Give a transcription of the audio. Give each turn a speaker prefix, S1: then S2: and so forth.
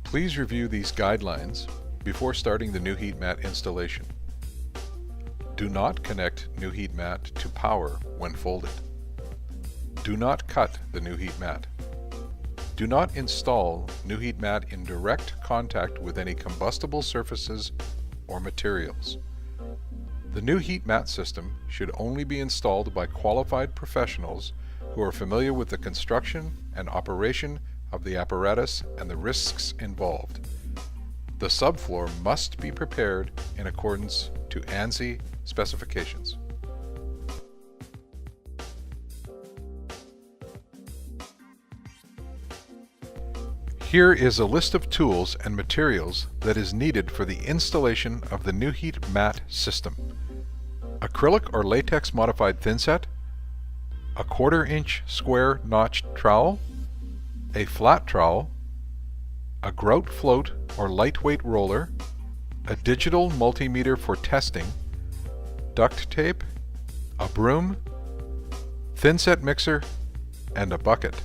S1: Please review these guidelines before starting the Nuheat mat installation. Do not connect Nuheat mat to power when folded. Do not cut the Nuheat mat. Do not install Nuheat mat in direct contact with any combustible surfaces or materials. The Nuheat mat system should only be installed by qualified professionals who are familiar with the construction and operation of the apparatus and the risks involved. The subfloor must be prepared in accordance to ANSI specifications. Here is a list of tools and materials that is needed for the installation of the Nuheat mat system. Acrylic or latex modified thinset, a 1/4 inch square notched trowel, a flat trowel, a grout float or lightweight roller, a digital multimeter for testing, duct tape, a broom, thinset mixer, and a bucket.